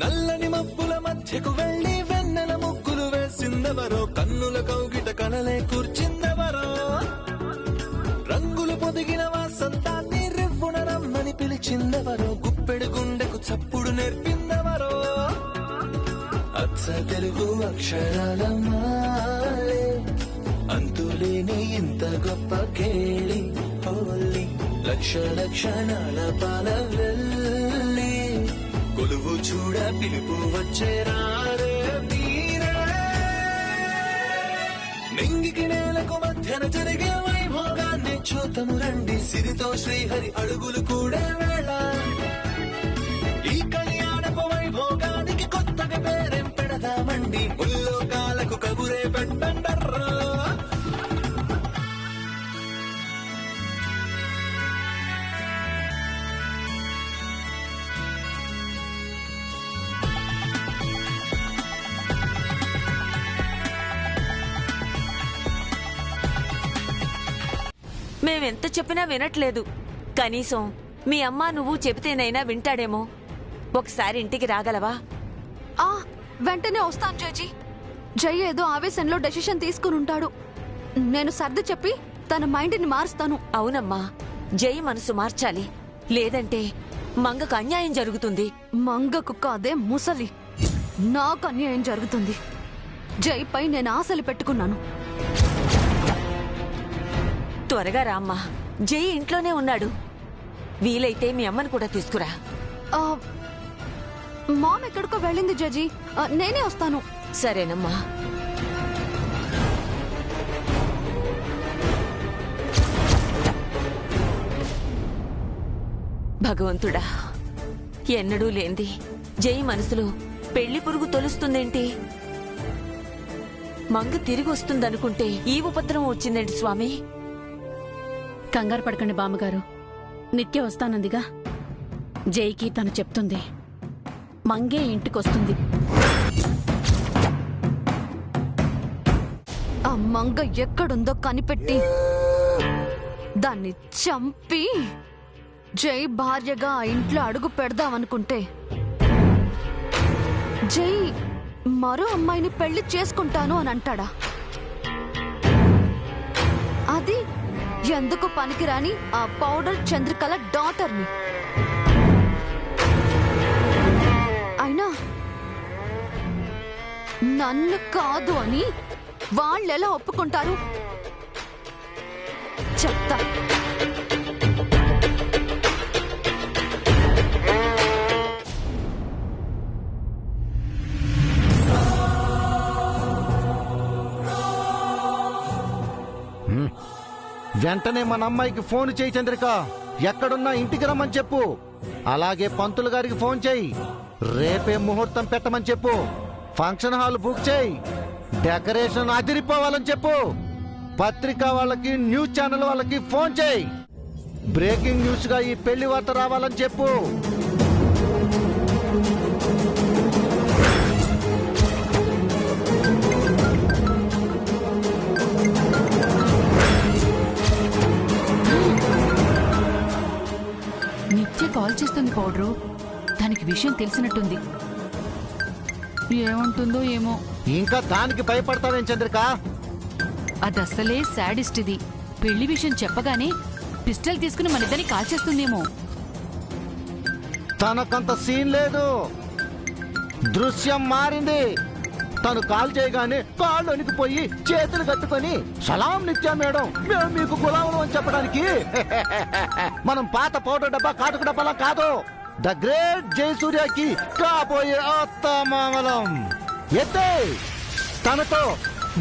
నల్లని మబ్బుల మధ్యకు వెళ్లి వెన్నెల ముగ్గులు వేసిందెవరో, కన్నుల కౌగిట కలలే కూర్చిందెవరో, రంగులు పొదిగిన వాసంతాన్ని రివ్వున రమ్మని పిలిచిందెవరో, గుప్పెడు గుండెకు చప్పుడు నేర్పిందెవరో, అచ్చ తెలుగు అక్షరాల మాలే అంతులేని ఇంత గొప్ప కేళి హోలీ, లక్ష లక్షణాల పాల వెళ్ళి కొలువు చూడ పిలుపు వచ్చేరారే మీరే, నింగికి నేలకు మధ్యన జరిగే వైభోగాన్ని చూతము రండి, సిరితో శ్రీహరి అడుగులు కూడే వేళ, ఈ కళ్యాణపు వైభోగానికి కొత్తగా పేరేం పెడదామండి, ముల్లోకాలకు కబురే పెట్టండర్రా. మేమెంత చెప్పినా వినట్లేదు. కనీసం మీ అమ్మ నువ్వు చెబితేనైనా వింటాడేమో. ఒకసారి ఇంటికి రాగలవా? వెంటనే వస్తాను జేజీ. జై ఏదో ఆవేశంలో డెసిషన్ తీసుకుని ఉంటాడు. నేను సర్ది చెప్పి తన మైండ్ని మారుస్తాను. అవునమ్మా, జై మనసు మార్చాలి, లేదంటే మంగకు అన్యాయం జరుగుతుంది. మంగకు కాదే ముసలి, నాకు అన్యాయం జరుగుతుంది. జైపై నేను ఆశలు పెట్టుకున్నాను. త్వరగా రామ్మా, జై ఇంట్లోనే ఉన్నాడు. వీలైతే మీ అమ్మని కూడా తీసుకురా. మామ్ ఎక్కడికో వెళ్ళింది జేజీ, నేనే వస్తాను. సరేనమ్మా. భగవంతుడా, ఎన్నడూ లేంది జై మనసులో పెళ్లి పురుగు తొలుస్తుందేంటి? మంగ తిరిగి వస్తుందనుకుంటే ఈ ఉపద్రవం వచ్చిందేంటి స్వామి? కంగారు పడకండి బామ్మగారు, నిత్య వస్తానందిగా. జైకి తను చెప్తుంది, మంగే ఇంటికొస్తుంది. ఆ మంగ ఎక్కడుందో కనిపెట్టి దాన్ని చంపి జై భార్యగా ఆ ఇంట్లో అడుగు పెడదామనుకుంటే జై మరో అమ్మాయిని పెళ్లి చేసుకుంటాను అని అంటాడా? అది ఎందుకు పనికిరాని ఆ పౌడర్ చంద్రికల డాటర్ని. అయినా నన్ను కాదు అని వాళ్ళెలా ఒప్పుకుంటారు? చెప్తా. వెంటనే మన అమ్మాయికి ఫోన్ చేయి చంద్రిక. ఎక్కడున్నా ఇంటికి రమ్మని చెప్పు. అలాగే పంతులు గారికి ఫోన్ చేయి, రేపే ముహూర్తం పెట్టమని చెప్పు. ఫంక్షన్ హాల్ బుక్ చేయి, డెకరేషన్ అదిరిపోవాలని చెప్పు. పత్రికా వాళ్ళకి, న్యూస్ ఛానల్ వాళ్ళకి ఫోన్ చేయి, బ్రేకింగ్ న్యూస్ గా ఈ పెళ్లి వార్త రావాలని చెప్పు. నిత్య కాల్ చేస్తుంది పౌడరు. దానికి విషయం తెలిసినట్టుంది. ఏమంటుందో ఏమో. ఇంకా దానికి భయపడతావేం చంద్రిక? అదస్సలే శాడిస్ట్. ఇది పెళ్లి విషయం చెప్పగానే పిస్టల్ తీసుకుని మనిద్దరిని కాల్ చేస్తుందేమో. తనకంత సీన్ లేదు. దృశ్యం మారింది. తను కాల్ చేయగానే కాళ్ళు వణికిపోయి చేతులు కట్టుకొని, సలాం నిత్యా మేడం, మేము మీకు గులాములు అని చెప్పడానికి. మనం పాత పౌడర్ డబ్బా, కాటుక డబ్బాలా కాదు. ద గ్రేట్ జయసూర్యకి కాబోయే అత్తమామలం. ఎత్తే తనతో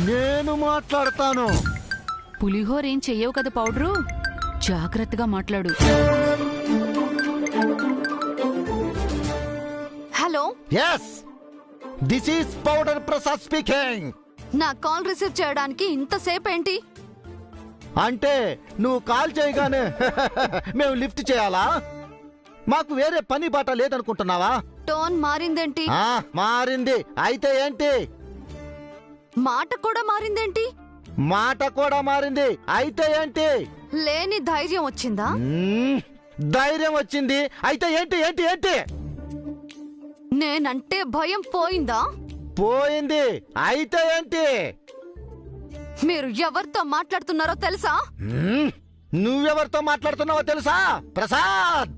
నేను మాట్లాడతాను. పులిహోర ఏం చెయ్యవు కదా పౌడరు, జాగ్రత్తగా మాట్లాడు. Hello, yes, this is powder Prasad speaking. నా కాల్ రిసీవ్ చేయడానికి ఇంతసేపు ఏంటి? అంటే నువ్వు కాల్ చేయగానే మేము లిఫ్ట్ చేయాలా? మాకు వేరే పని బాట లేదనుకుంటున్నావా? టోన్ మారిందేంటి? మారింది. అయితే ఏంటి? మాట కూడా మారిందేంటి? మాట కూడా మారింది. అయితే ఏంటి? లేని ధైర్యం వచ్చిందా? ధైర్యం వచ్చింది. అయితే ఏంటి ఏంటి ఏంటి? నేనంటే భయం పోయిందా? పోయింది. అయితే ఏంటి? మీరు ఎవరితో మాట్లాడుతున్నారో తెలుసా? నువ్వెవరితో మాట్లాడుతున్నావో తెలుసా? ప్రసాద్,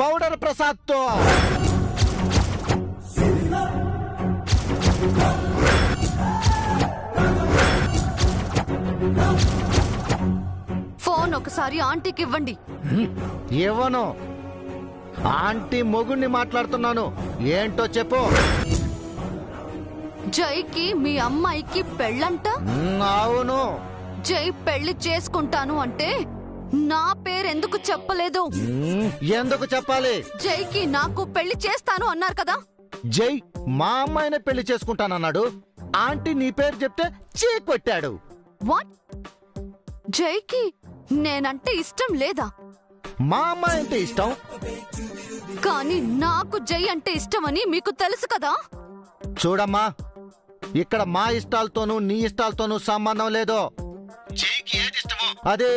పౌడర్ ప్రసాద్ తో. ఫోన్ ఒకసారి ఆంటీకి ఇవ్వండి. ఇవ్వను. ఆంటీ మొగుణ్ణి మాట్లాడుతున్నాను. ఏంటో చెప్పు. జైకి మీ అమ్మాయికి పెళ్ళంట. అవును. జై పెళ్లి చేసుకుంటాను అంటే నా పేరెందుకు చెప్పలేదు? ఎందుకు చెప్పాలి? జైకి నాకు పెళ్లి చేస్తాను అన్నారు కదా. జై మా అమ్మాయిని పెళ్లి చేసుకుంటానన్నాడు. ఆంటీ నీ పేరు చెప్తే చీ కొట్టాడు. వాట్? జైకి నేనంటే ఇష్టం లేదా? మా అమ్మాయి అంటే ఇష్టం. కానీ నాకు జై అంటే ఇష్టమని మీకు తెలుసు కదా. చూడమ్మా, ఇక్కడ మా ఇష్టాలతోనూ నీ ఇష్టాలతోనూ సంబంధం లేదు. జైకి ఏది ఇష్టమో అదే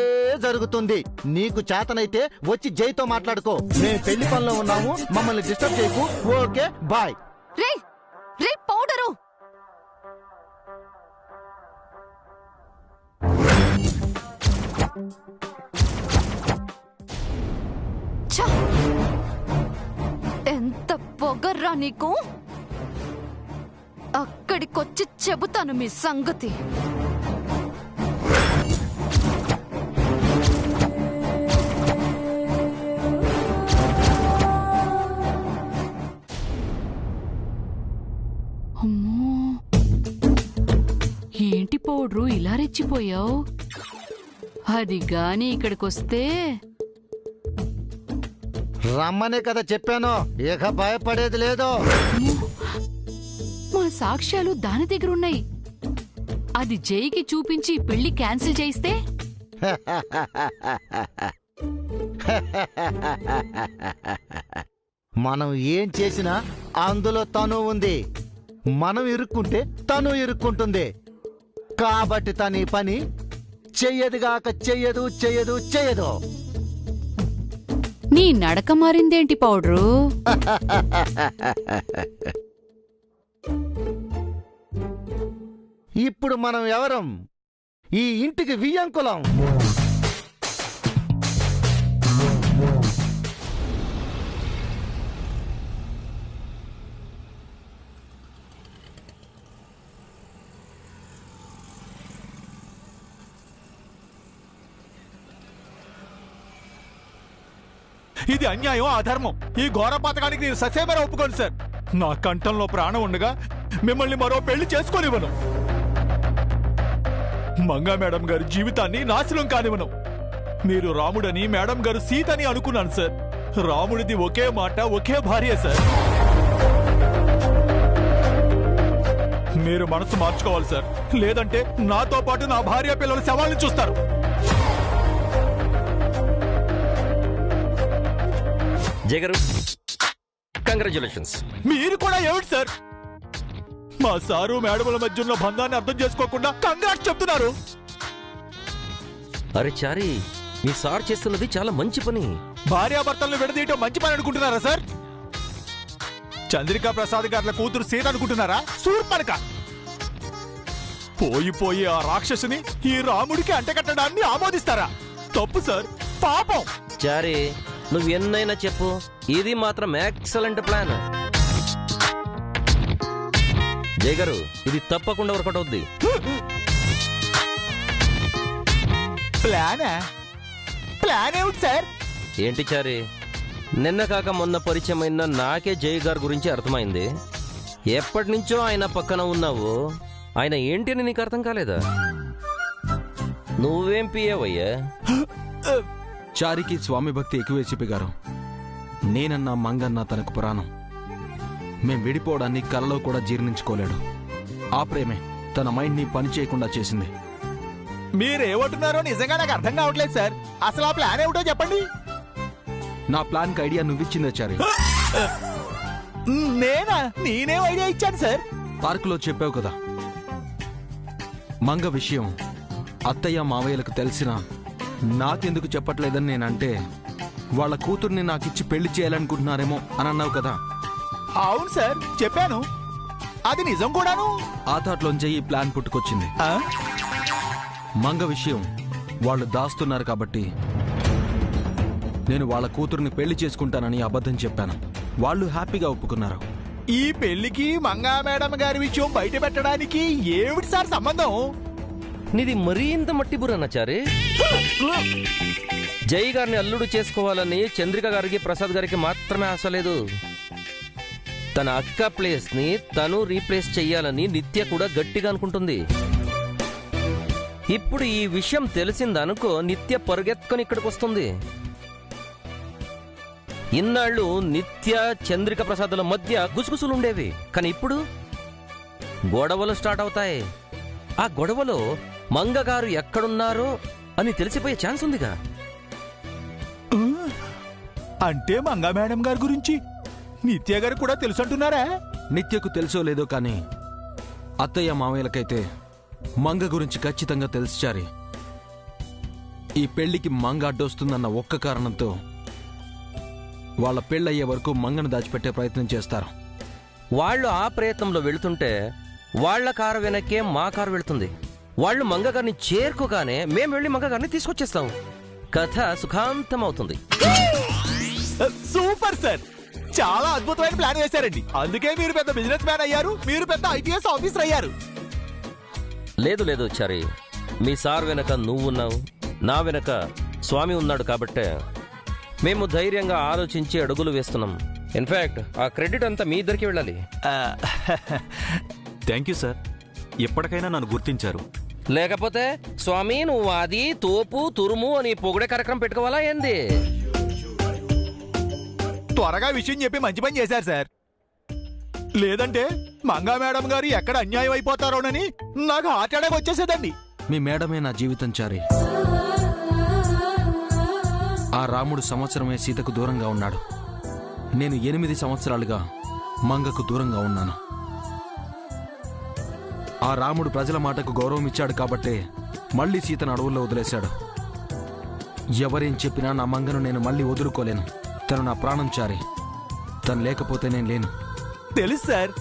జరుగుతుంది. నీకు చేతనైతే వచ్చి జైతో మాట్లాడుకో. మేము పెళ్లి పనిలో ఉన్నాము, మమ్మల్ని డిస్టర్బ్ చేయకు. Okay, bye. రే రే పౌడరు, ఛ! ఎంత పొగర్రా నీకు. అక్కడికొచ్చి చెబుతాను మీ సంగతి. అమ్మో, ఏంటి పౌడ్రు ఇలా రెచ్చిపోయావు? అది గాని ఇక్కడికొస్తే రమ్మనే కదా చెప్పాను. ఇక భయపడేది లేదు. మన సాక్ష్యాలు దాని దగ్గర ఉన్నాయి. అది జైకి చూపించి పెళ్లి క్యాన్సిల్ చేయిస్తే మనం ఏం చేసినా అందులో తను ఉంది. మనం ఇరుక్కుంటే తను ఇరుక్కుంటుంది. కాబట్టి తను ఈ పని చెయ్యదుగాక చెయ్యదు చెయ్యదు చెయ్యదు. నీ నడక మారిందేంటి పౌడ్రు? ఇప్పుడు మనం ఎవరం? ఈ ఇంటికి వియ్యంకులం. ఇది అన్యాయం, అధర్మం. ఈ ఘోర పథకానికి నేను ససేమరా ఒప్పుకోను సార్. నా కంఠంలో ప్రాణం ఉండగా మిమ్మల్ని మరో పెళ్లి చేసుకోనివ్వను. మంగా మేడం గారి జీవితాన్ని నాశనం కానివ్వను. మీరు రాముడని, మేడం గారు సీతని అనుకున్నాను సార్. రాముడిది ఒకే మాట, ఒకే భార్య సార్. మీరు మనసు మార్చుకోవాలి సార్. లేదంటే నాతో పాటు నా భార్య పిల్లల శవాలను చూస్తారు. జయ గారు, కంగ్రాచులేషన్స్. మీరు కూడా ఏమిటి సార్ మా సారు మేడముల మధ్య ఉన్న బంధాన్ని అర్థం చేసుకోకుండా కంగ్రాట్స్ చెప్తున్నారు? అరే చారి, మీ సార్ చేస్తున్నది చాలా మంచి పని. భార్యాభర్తలను విడదీయటం మంచి పని అనుకుంటున్నారా సార్? చంద్రికా ప్రసాద్ గారి కూతురు సీత అనుకుంటున్నారా? శూర్పణఖ. పోయి ఆ రాక్షసుని ఈ రాముడికి అంటకట్టడాన్ని ఆమోదిస్తారా? తప్పు సార్, పాపం. చారి, నువ్వు ఎన్నైనా చెప్పు, ఇది మాత్రం ఎక్సలెంట్ ప్లాన్. జయ గారు, ఇది తప్పకుండా వర్కౌట్ అవుద్ది. ప్లాన్ ఏమిటి సార్? ఏంటి చారి, నిన్న కాక మొన్న పరిచయమైన నాకే జయ గారి గురించి అర్థమైంది. ఎప్పటి నుంచో ఆయన పక్కన ఉన్నావు. ఆయన ఏంటి అని నీకు అర్థం కాలేదా? నువ్వేం పియ్యావయ్యా? చారికి స్వామి భక్తి ఎక్కువే చెప్పి గారు. నేనన్నా మంగన్న తనకు ప్రాణం. మేం విడిపోవడాన్ని కలలో కూడా జీర్ణించుకోలేడు. ఆ ప్రేమే తన మైండ్ ని పని చేయకుండా చేసింది. మీరేమంటున్నారో నిజంగా నాకు అర్థం కావట్లేదు సార్. అసలు ఆ ప్లాన్ ఏమిటో చెప్పండి. నా ప్లాన్ కి ఐడియా నువ్విచ్చిందే చారి. నేనేం ఐడియా ఇచ్చాను సార్? పార్కులో చెప్పావు కదా, మంగ విషయం అత్తయ్య మావయ్యలకు తెలిసినా నాకెందుకు చెప్పట్లేదని నేనంటే వాళ్ళ కూతుర్ని నాకిచ్చి పెళ్లి చేయాలనుకుంటున్నారేమో అని అన్నావు కదా. అవును సార్ చెప్పాను, అది నిజం కూడాను. ఆ థాట్లోంచే ఈ ప్లాన్ పుట్టుకొచ్చింది. ఆ? మంగ విషయం వాళ్ళు దాస్తున్నారు కాబట్టి నేను వాళ్ళ కూతురుని పెళ్లి చేసుకుంటానని అబద్ధం చెప్పాను. వాళ్ళు హ్యాపీగా ఒప్పుకున్నారు. ఈ పెళ్లికి మంగా మేడం గారి విషయం బయట పెట్టడానికి ఏమిటి సార్ సంబంధం? నీది మరీ ఇంత మట్టి బుర్రనచారి. జై గారిని అల్లుడు చేసుకోవాలని చంద్రిక గారికి ప్రసాద్ గారికి మాత్రమే ఆశ లేదు. తన అక్క ప్లేస్ ని తను రీప్లేస్ చెయ్యాలని నిత్య కూడా గట్టిగా అనుకుంటుంది. ఇప్పుడు ఈ విషయం తెలిసిందనుకో నిత్య పరుగెత్తుకొని ఇక్కడికి వస్తుంది. ఇన్నాళ్ళు నిత్య చంద్రిక ప్రసాదుల మధ్య గుసగుసలుండేవి, కానీ ఇప్పుడు గొడవలు స్టార్ట్ అవుతాయి. ఆ గొడవలో మంగగారు ఎక్కడున్నారో అని తెలిసిపోయే ఛాన్స్ ఉందిగా. అంటే మంగా మేడం గారి గురించి నిత్య గారు కూడా తెలుసు అంటున్నారా? నిత్యకు తెలుసో లేదో కానీ అత్తయ్య మామయ్యలకైతే మంగ గురించి ఖచ్చితంగా తెలుసు చారి. ఈ పెళ్లికి మంగ అడ్డొస్తుందన్న ఒక్క కారణంతో వాళ్ళ పెళ్ళయ్యే వరకు మంగను దాచిపెట్టే ప్రయత్నం చేస్తారు. వాళ్ళు ఆ ప్రయత్నంలో వెళుతుంటే వాళ్ల కారు వెనక్కే మా కారు వెళుతుంది. వాళ్ళు మంగగారిని చేరుకోగానే మేము వెళ్ళి మంగగారిని తీసుకొచ్చేస్తాం. కథ సుఖాంతం అవుతుంది. సూపర్ సార్, చాలా అద్భుతమైన ప్లాన్ వేశారండి. అందుకే మీరు పెద్ద బిజినెస్ మ్యాన్ అయ్యారు, మీరు పెద్ద ఐపీఎస్ ఆఫీసర్ అయ్యారు. లేదు లేదు చారి, మీ సార్ వెనక నువ్వున్నావు, నా వెనక స్వామి ఉన్నాడు కాబట్టే మేము ధైర్యంగా ఆలోచించి అడుగులు వేస్తున్నాం. ఇన్ఫాక్ట్ ఆ క్రెడిట్ అంతా మీ ఇద్దరికి వెళ్ళాలి. థ్యాంక్ యూ సార్, ఎప్పటికైనా నన్ను గుర్తించారు. లేకపోతే స్వామి నువ్వు అది తోపు తురుము అని పొగిడే కార్యక్రమం పెట్టుకోవాలా ఏంది? త్వరగా విషయం చెప్పి మంచి పని చేశారు సార్. లేదంటే మంగా మేడం గారు ఎక్కడ అన్యాయం అయిపోతారోనని నాకు హార్ట్ అటాక్ వచ్చేసేదండి. మీ మేడమే నా జీవితం చారి. ఆ రాముడు సంవత్సరమే సీతకు దూరంగా ఉన్నాడు. నేను 8 సంవత్సరాలుగా మంగకు దూరంగా ఉన్నాను. ఆ రాముడు ప్రజల మాటకు గౌరవం ఇచ్చాడు కాబట్టే మళ్ళీ సీతను అడవుల్లో వదిలేశాడు. ఎవరేం చెప్పినా నా మంగను నేను మళ్ళీ వదులుకోలేను. తను నా ప్రాణం చారి. తను లేకపోతే నేను లేను. తెలుసు సార్,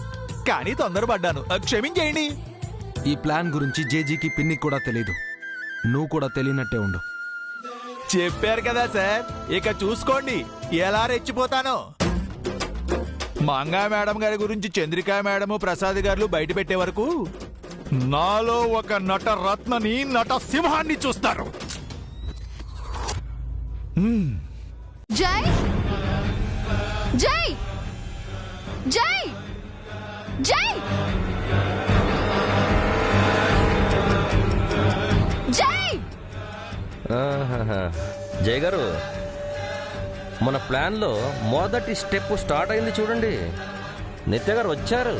కానీ తొందరపడ్డాను, క్షమించేయండి. ఈ ప్లాన్ గురించి జేజీకి పిన్నికి కూడా తెలీదు. నువ్వు కూడా తెలియనట్టే ఉండు. చెప్పారు కదా సార్, ఇక చూసుకోండి ఎలా రెచ్చిపోతానో. మంగా మేడం గారి గురించి చంద్రికా మేడము ప్రసాద్ గారు బయట పెట్టే వరకు నాలో ఒక నట రత్నని, నట సింహాన్ని చూస్తారు. జై జై జై జై జై ఆహాహా. జయ్ గారు, మన ప్లాన్లో మొదటి స్టెప్ స్టార్ట్ అయింది చూడండి. నిత్య గారు వచ్చారు,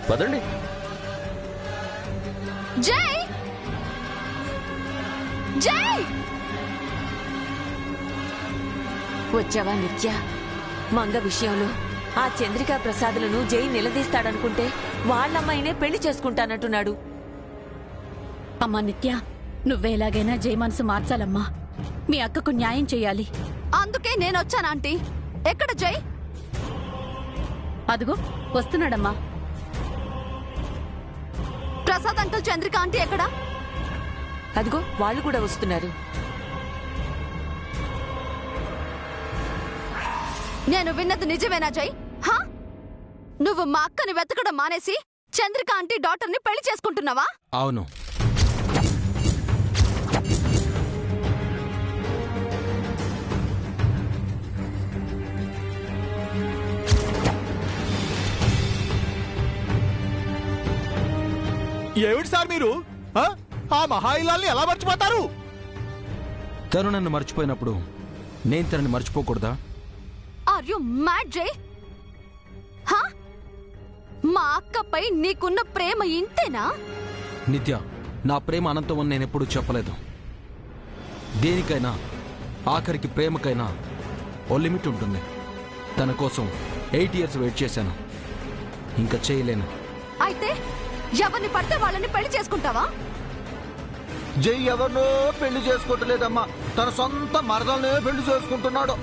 పదండి. జై జై వచ్చావా నిత్య? మంగ విషయంలో ఆ చంద్రికా ప్రసాదులను జై నిలదీస్తాడనుకుంటే వాళ్ళమ్మాయినే పెళ్లి చేసుకుంటానంటున్నాడు. అమ్మా నిత్య, నువ్వేలాగైనా జై మనసు మార్చాలమ్మా. మీ అక్కకు న్యాయం చెయ్యాలి. అందుకే నేనొచ్చాను ఆంటీ. ఎక్కడ జై? అదిగో వస్తున్నాడమ్మా. ప్రసాద్ అంకుల్, చంద్రిక ఆంటీ ఎక్కడ? అదిగో వాళ్ళు కూడా వస్తున్నారు. నేను విన్నది నిజమేనా జై? హా? నువ్వు మా అక్కని వెతకడం మానేసి చంద్రిక ఆంటీ డాటర్ని పెళ్లి చేసుకుంటున్నావా? అవును. ఏమిటి సార్ మీరు ఆ మహాయిలాల్ని ఎలా మర్చిపోతారు? తను నన్ను మర్చిపోయినప్పుడు నేను తనని మర్చిపోకూడదా? ఆర్ యు మ్యాడ్ జై? హా? మా అక్కపై నీకున్న ప్రేమ ఇంతేనా? నిత్య, నా ప్రేమ అనంతం అని నేనెప్పుడూ చెప్పలేదు. దేనికైనా, ఆఖరికి ప్రేమకైనా ఓ లిమిట్ ఉంటుంది. తన కోసం 8 years వెయిట్ చేశాను, ఇంకా చేయలేను. అయితే ఎవరిని పడితే వాళ్ళని పెళ్లి చేసుకుంటావా? జై ఎవరినో పెళ్లి చేసుకోవట్లేదమ్మా, తన సొంత మరదల్నే పెళ్లి చేసుకుంటున్నాడు.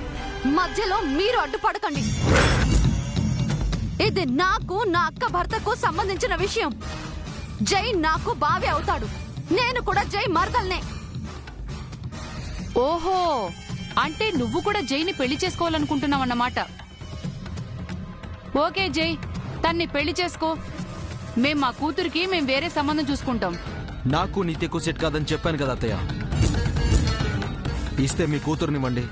మధ్యలో మీరు అడ్డుపడకండి. ఇది నాకు నా అక్క భర్తకు సంబంధించిన విషయం. జై నాకు బావి అవుతాడు, నేను కూడా జై మరదల్నే. ఓహో, అంటే నువ్వు కూడా జైని పెళ్లి చేసుకోవాలనుకుంటున్నావన్నమాట. ఓకే జై, తన్ని పెళ్లి చేసుకో. మా కూతురికి మేం వేరే సంబంధం చూసుకుంటాం. నాకు నిత్యకు సెట్ కాదని చెప్పాను కదా అత్తయ్య. ఇస్తే మీ కూతురునివ్వండి,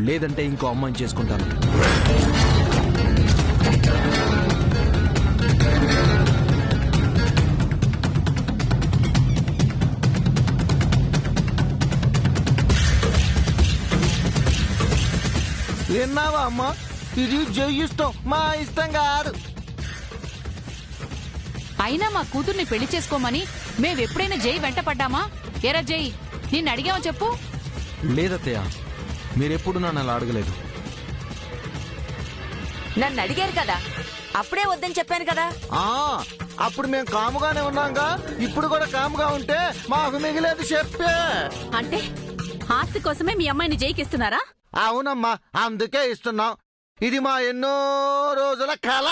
లేదంటే ఇంకో అమ్మాయిని చేసుకుంటాను. విన్నావా అమ్మా, ఇది జై ఇష్టం, మా ఇష్టం కాదు. అయినా మా కూతుర్ని పెళ్లి చేసుకోమని మేమెప్పుడైనా జై వెంట పడ్డామా? ఎరా జై, నిన్ను అడిగామో చెప్పు. లేదత్తయ్య, మీరెప్పుడు నన్ను అలా అడగలేదు. నన్ను అడిగారు కదా, అప్పుడే వద్దని చెప్పాను కదా. అప్పుడు మేము కాముగానే ఉన్నాంగా, ఇప్పుడు కూడా కాముగా ఉంటే మాకు మిగిలేదు చెప్పే. అంటే ఆస్తి కోసమే మీ అమ్మాయిని జైకిస్తున్నారా? అవునమ్మా, అందుకే ఇస్తున్నాం. ఇది మా ఎన్నో రోజుల కళ.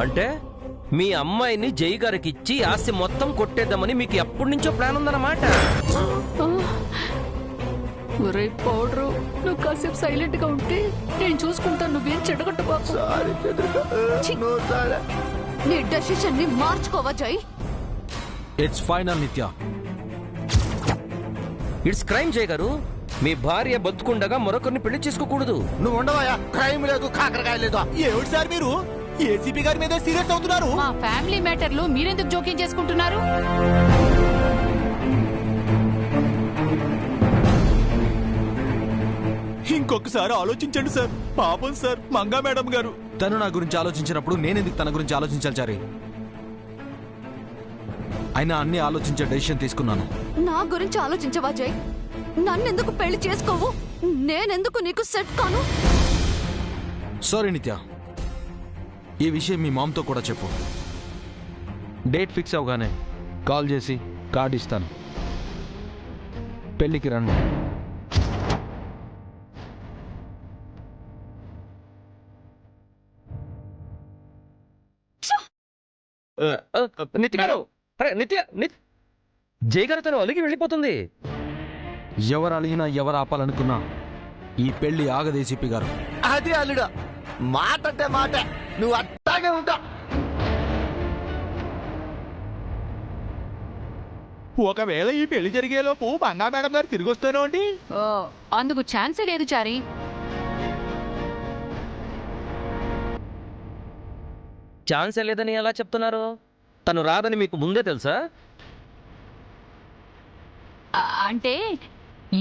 అంటే మీ అమ్మాయిని జై గారికి ఇచ్చి ఆస్తి మొత్తం కొట్టేద్దామని మీకు ఎప్పటి నుంచో ప్లాన్ ఉందన్నమాట. ఒరే పౌడరు, నువ్వు కాసేపు సైలెంట్ గా ఉంటే నేను చూసుకుంటాను. నువ్వేం చెడగొట్టబాకు. నీ డెసిషన్ ని మార్చుకోవా జై? ఇట్స్ ఫైనల్ నిత్య. ఇట్స్ క్రైమ్ జై గారు. మీ భార్య బతుకుండగా మరొకరిని పెళ్లి చేసుకోకూడదు. నువ్వు ఉండవా? క్రైమ్ లేదు, కాకరకాయ లేదు. ఏమిటి సార్ మీరు ఏసీపీ గారి మీద సీరియస్ అవుతున్నారు? మా ఫ్యామిలీ మ్యాటర్లో మీరెందుకు జోక్యం చేసుకుంటున్నారు? ఇంకొకసారి ఆలోచించండి సార్. పాపం సార్, మంగా మేడం గారు. తను నా గురించి ఆలోచించినప్పుడు నేనెందుకు తన గురించి ఆలోచించాలి చారి? అయినా అన్ని ఆలోచించే డెసిషన్ తీసుకున్నాను. నా గురించి ఆలోచించవా జై? నన్నెందుకు పెళ్లి చేసుకోవు? నేనెందుకు నీకు సెట్ కాను? సారీ నిత్య, ఈ విషయం మీ మామ్తో కూడా చెప్పు. డేట్ ఫిక్స్ అవగానే కాల్ చేసి కార్డు ఇస్తాను. పెళ్లికి రండి. నిత్య గారు, జై గారు తను అలిగి వెళ్ళిపోతుంది. ఎవరు అలిగినా ఎవరు ఆపాలనుకున్నా ఈ పెళ్లి ఆగదు ఏసీపీ గారు. అది అల్లుడు, మాట అంటే మాట. నువ్వు అట్టాగే ఉంటావు. ఒకవేళ ఈ పెళ్లి జరిగేలోపు మంగా మేడం గారు తిరిగి వస్తాను అండి. అందుకు ఛాన్సే లేదు చారి. ఛాన్సే లేదని ఎలా చెప్తున్నారు? తను రాదని మీకు ముందే తెలుసా? అంటే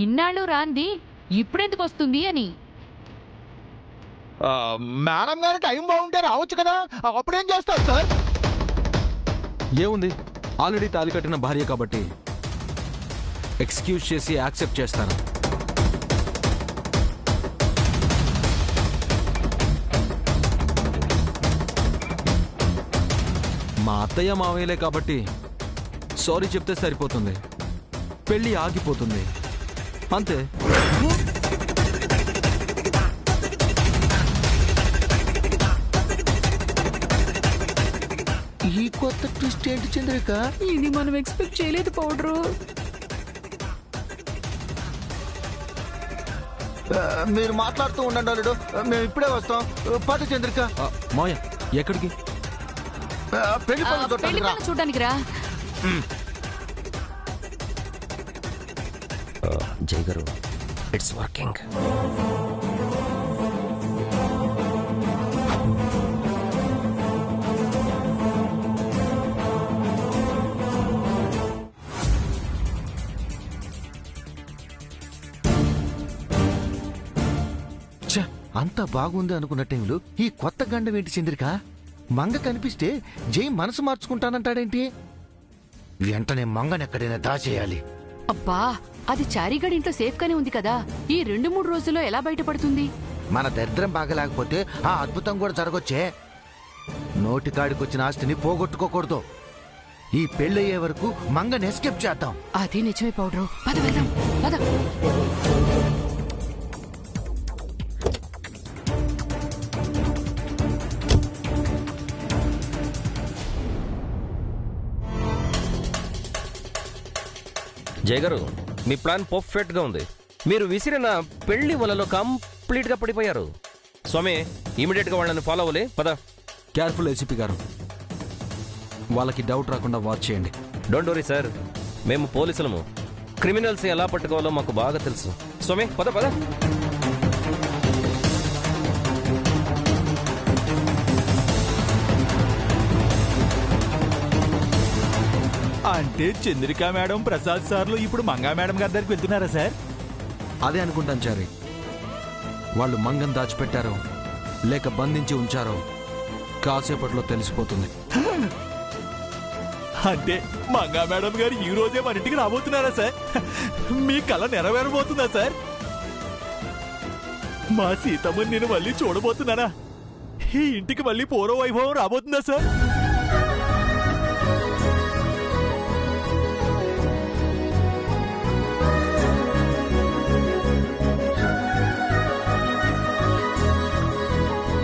ఇన్నాళ్ళు రాంది ఇప్పుడెందుకు వస్తుంది అని. మేడం గారు టైం బాగుంటే రావచ్చు కదా, అప్పుడేం చేస్తారు సార్? ఏముంది, ఆల్రెడీ తాళి కట్టిన భార్య కాబట్టి ఎక్స్క్యూజ్ చేసి యాక్సెప్ట్ చేస్తాను. మా అత్తయ్య మావయ్యలే కాబట్టి సారీ చెప్తే సరిపోతుంది, పెళ్లి ఆగిపోతుంది అంతే. ఈ కొత్త ట్విస్ట్ ఏంటి చంద్రిక? ఇది మనం ఎక్స్పెక్ట్ చేయలేదు పౌడరు. మీరు మాట్లాడుతూ ఉండండి అల్లుడు, మేము ఇప్పుడే వస్తాం. పద చంద్రిక. మావయ్య ఎక్కడికి? పెళ్లి పనులు పెళ్లి పనులు చూడడానికి రా. జై గారు, ఇట్స్ వర్కింగ్. అంతా బాగుంది అనుకున్న టైంలో ఈ కొత్త గండం ఏంటి చంద్రిక? మంగ కనిపిస్తే జై మనసు మార్చుకుంటానంటాడేంటి? వెంటనే మంగని ఎక్కడైనా దాచేయాలి. అబ్బా, అది చారిగడ్ ఇంట్లో సేఫ్ గానే ఉంది కదా, ఈ 2-3 రోజుల్లో ఎలా బయటపడుతుంది? మన దరిద్రం బాగలేకపోతే ఆ అద్భుతం కూడా జరగొచ్చే. నోటికాడికొచ్చిన ఆస్తిని పోగొట్టుకోకూడదు. ఈ పెళ్ళయ్యే వరకు మంగని ఎస్కేప్ చేద్దాం. అది నిజమే పౌడరు. పద వెళ్దాం, పద. జయ గారు, మీ ప్లాన్ పర్ఫెక్ట్ గా ఉంది. మీరు విసిరిన పెళ్లి వలలో కంప్లీట్ గా పడిపోయారు. స్వామి, ఇమీడియట్ గా వాళ్ళని ఫాలో అవ్వాలి. పద. కేర్ఫుల్ ఏసీపీ గారు, వాళ్ళకి డౌట్ రాకుండా వాచ్ చేయండి. డోంట్ వరీ సార్, మేము పోలీసులము. క్రిమినల్స్ ఎలా పట్టుకోవాలో మాకు బాగా తెలుసు. స్వామి, పద పద. అంటే చంద్రికా మేడం, ప్రసాద్ సార్లు ఇప్పుడు మంగా మేడం గారి దగ్గరికి వెళ్తున్నారా సార్? అదే అనుకుంటాను చారి. వాళ్ళు మంగం దాచిపెట్టారో లేక బంధించి ఉంచారో కాసేపట్లో తెలిసిపోతుంది. అంటే మంగా మేడం గారు ఈ రోజే మన ఇంటికి రాబోతున్నారా సార్? మీ కళ నెరవేరబోతుందా సార్? మా సీతమ్మని నేను మళ్ళీ చూడబోతున్నానా? ఈ ఇంటికి మళ్ళీ పూర్వ వైభవం రాబోతుందా సార్?